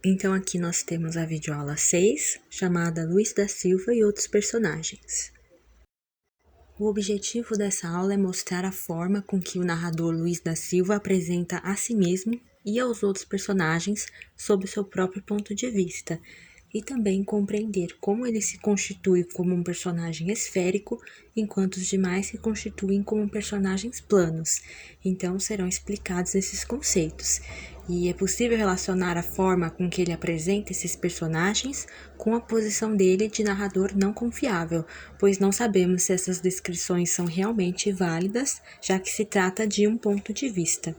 Então aqui nós temos a videoaula 6, chamada Luiz da Silva e outros personagens. O objetivo dessa aula é mostrar a forma com que o narrador Luiz da Silva apresenta a si mesmo e aos outros personagens sob o seu próprio ponto de vista, e também compreender como ele se constitui como um personagem esférico, enquanto os demais se constituem como personagens planos. Então serão explicados esses conceitos. E é possível relacionar a forma com que ele apresenta esses personagens com a posição dele de narrador não confiável, pois não sabemos se essas descrições são realmente válidas, já que se trata de um ponto de vista.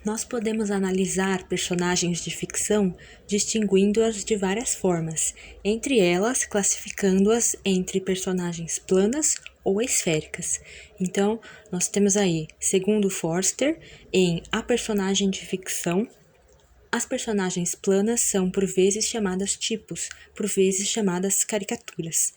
Nós podemos analisar personagens de ficção distinguindo-as de várias formas, entre elas classificando-as entre personagens planas ou esféricas. Então, nós temos aí, segundo Forster, em A Personagem de Ficção, as personagens planas são por vezes chamadas tipos, por vezes chamadas caricaturas.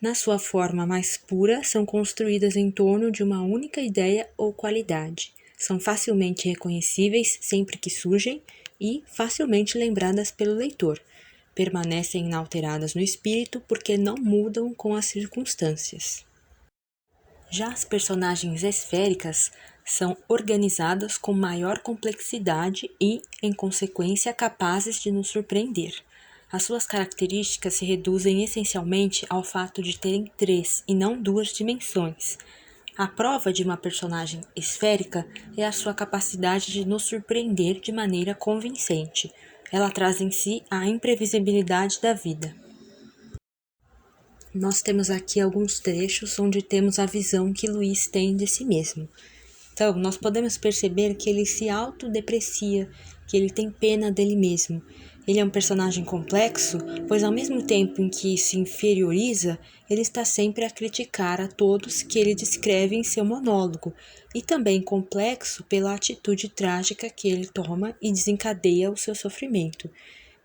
Na sua forma mais pura, são construídas em torno de uma única ideia ou qualidade. São facilmente reconhecíveis sempre que surgem e facilmente lembradas pelo leitor. Permanecem inalteradas no espírito porque não mudam com as circunstâncias. Já as personagens esféricas são organizadas com maior complexidade e, em consequência, capazes de nos surpreender. As suas características se reduzem essencialmente ao fato de terem 3 e não 2 dimensões. A prova de uma personagem esférica é a sua capacidade de nos surpreender de maneira convincente. Ela traz em si a imprevisibilidade da vida. Nós temos aqui alguns trechos onde temos a visão que Luiz tem de si mesmo. Então, nós podemos perceber que ele se autodeprecia, que ele tem pena dele mesmo. Ele é um personagem complexo, pois ao mesmo tempo em que se inferioriza, ele está sempre a criticar a todos que ele descreve em seu monólogo, e também complexo pela atitude trágica que ele toma e desencadeia o seu sofrimento.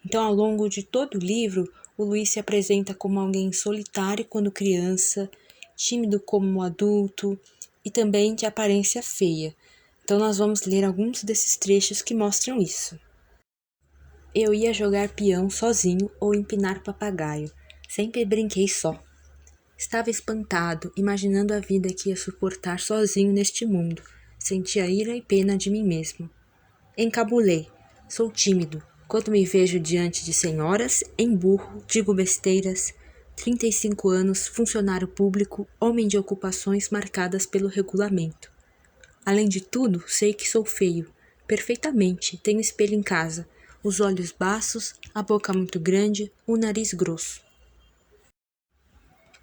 Então, ao longo de todo o livro, o Luiz se apresenta como alguém solitário quando criança, tímido como adulto e também de aparência feia. Então, nós vamos ler alguns desses trechos que mostram isso. Eu ia jogar peão sozinho ou empinar papagaio. Sempre brinquei só. Estava espantado, imaginando a vida que ia suportar sozinho neste mundo. Sentia ira e pena de mim mesmo. Encabulei. Sou tímido. Quando me vejo diante de senhoras, emburro, digo besteiras. 35 anos, funcionário público, homem de ocupações marcadas pelo regulamento. Além de tudo, sei que sou feio. Perfeitamente, tenho espelho em casa. Os olhos baços, a boca muito grande, o nariz grosso.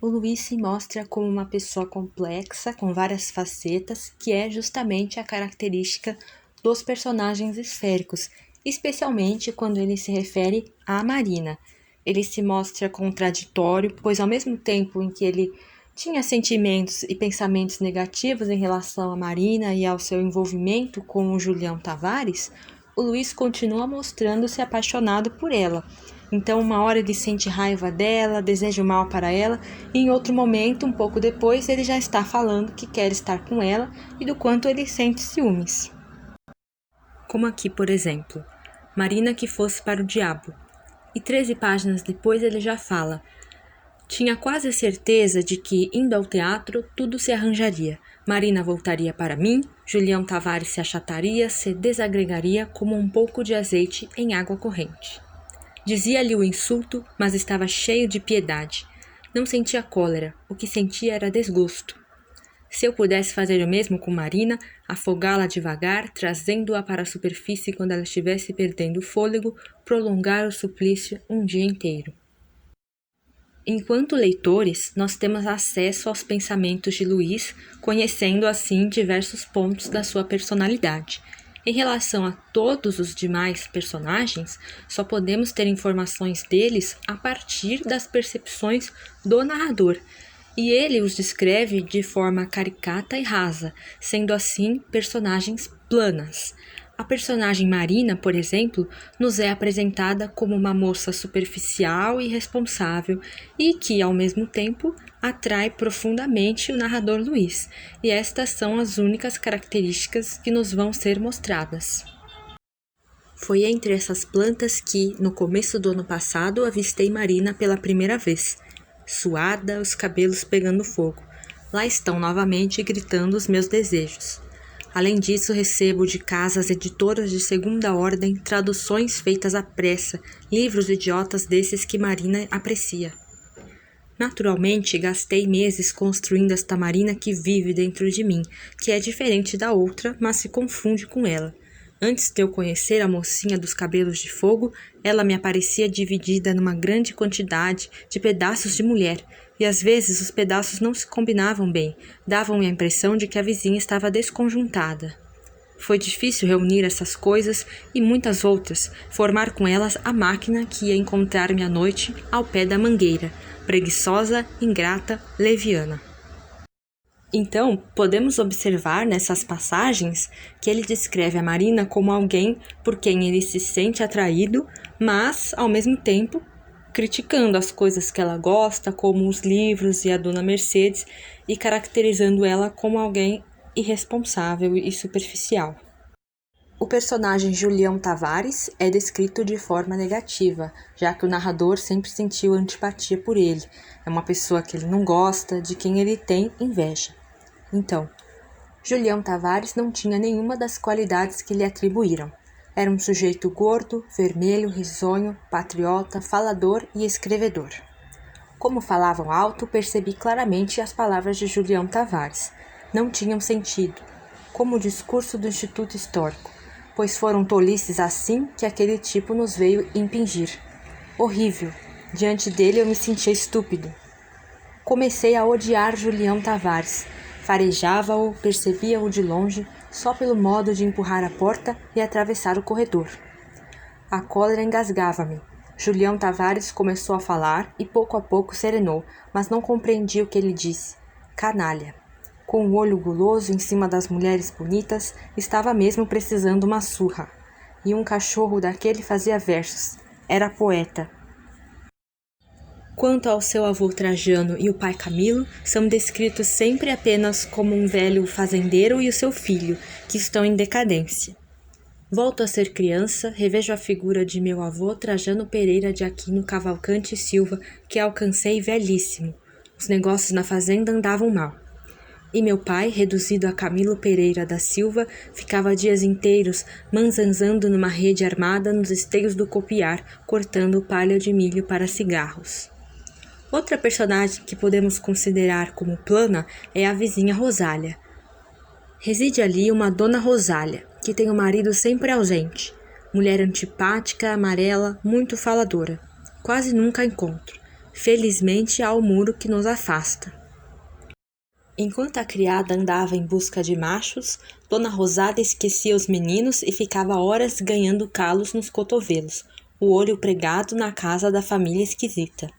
O Luiz se mostra como uma pessoa complexa, com várias facetas, que é justamente a característica dos personagens esféricos, especialmente quando ele se refere à Marina. Ele se mostra contraditório, pois ao mesmo tempo em que ele tinha sentimentos e pensamentos negativos em relação à Marina e ao seu envolvimento com o Julião Tavares, o Luiz continua mostrando-se apaixonado por ela. Então, uma hora ele sente raiva dela, deseja o mal para ela, e em outro momento, um pouco depois, ele já está falando que quer estar com ela e do quanto ele sente ciúmes. Como aqui, por exemplo, Marina que fosse para o diabo. E 13 páginas depois ele já fala: tinha quase certeza de que, indo ao teatro, tudo se arranjaria. Marina voltaria para mim, Julião Tavares se achataria, se desagregaria como um pouco de azeite em água corrente. Dizia-lhe o insulto, mas estava cheio de piedade. Não sentia cólera, o que sentia era desgosto. Se eu pudesse fazer o mesmo com Marina, afogá-la devagar, trazendo-a para a superfície quando ela estivesse perdendo o fôlego, prolongar o suplício um dia inteiro. Enquanto leitores, nós temos acesso aos pensamentos de Luiz, conhecendo assim diversos pontos da sua personalidade. Em relação a todos os demais personagens, só podemos ter informações deles a partir das percepções do narrador, e ele os descreve de forma caricata e rasa, sendo assim personagens planas. A personagem Marina, por exemplo, nos é apresentada como uma moça superficial e irresponsável e que, ao mesmo tempo, atrai profundamente o narrador Luiz, e estas são as únicas características que nos vão ser mostradas. Foi entre essas plantas que, no começo do ano passado, avistei Marina pela primeira vez. Suada, os cabelos pegando fogo. Lá estão novamente gritando os meus desejos. Além disso, recebo de casas editoras de segunda ordem traduções feitas à pressa, livros idiotas desses que Marina aprecia. Naturalmente, gastei meses construindo esta Marina que vive dentro de mim, que é diferente da outra, mas se confunde com ela. Antes de eu conhecer a mocinha dos cabelos de fogo, ela me aparecia dividida numa grande quantidade de pedaços de mulher, e às vezes os pedaços não se combinavam bem, davam-me a impressão de que a vizinha estava desconjuntada. Foi difícil reunir essas coisas e muitas outras, formar com elas a máquina que ia encontrar-me à noite ao pé da mangueira, preguiçosa, ingrata, leviana. Então, podemos observar nessas passagens que ele descreve a Marina como alguém por quem ele se sente atraído, mas, ao mesmo tempo, criticando as coisas que ela gosta, como os livros e a Dona Mercedes, e caracterizando ela como alguém irresponsável e superficial. O personagem Julião Tavares é descrito de forma negativa, já que o narrador sempre sentiu antipatia por ele. É uma pessoa que ele não gosta, de quem ele tem inveja. Então, Julião Tavares não tinha nenhuma das qualidades que lhe atribuíram. Era um sujeito gordo, vermelho, risonho, patriota, falador e escrevedor. Como falavam alto, percebi claramente as palavras de Julião Tavares. Não tinham sentido, como o discurso do Instituto Histórico, pois foram tolices assim que aquele tipo nos veio impingir. Horrível. Diante dele eu me sentia estúpido. Comecei a odiar Julião Tavares. Farejava-o, percebia-o de longe, só pelo modo de empurrar a porta e atravessar o corredor. A cólera engasgava-me. Julião Tavares começou a falar e pouco a pouco serenou, mas não compreendi o que ele disse. Canalha. Com o olho guloso em cima das mulheres bonitas, estava mesmo precisando uma surra. E um cachorro daquele fazia versos. Era poeta. Quanto ao seu avô Trajano e o pai Camilo, são descritos sempre apenas como um velho fazendeiro e o seu filho, que estão em decadência. Volto a ser criança, revejo a figura de meu avô Trajano Pereira de Aquino Cavalcante Silva, que alcancei velhíssimo. Os negócios na fazenda andavam mal. E meu pai, reduzido a Camilo Pereira da Silva, ficava dias inteiros manzanzando numa rede armada nos esteios do copiar, cortando palha de milho para cigarros. Outra personagem que podemos considerar como plana é a vizinha Rosália. Reside ali uma Dona Rosália, que tem um marido sempre ausente. Mulher antipática, amarela, muito faladora. Quase nunca encontro. Felizmente há o muro que nos afasta. Enquanto a criada andava em busca de machos, Dona Rosália esquecia os meninos e ficava horas ganhando calos nos cotovelos, o olho pregado na casa da família esquisita.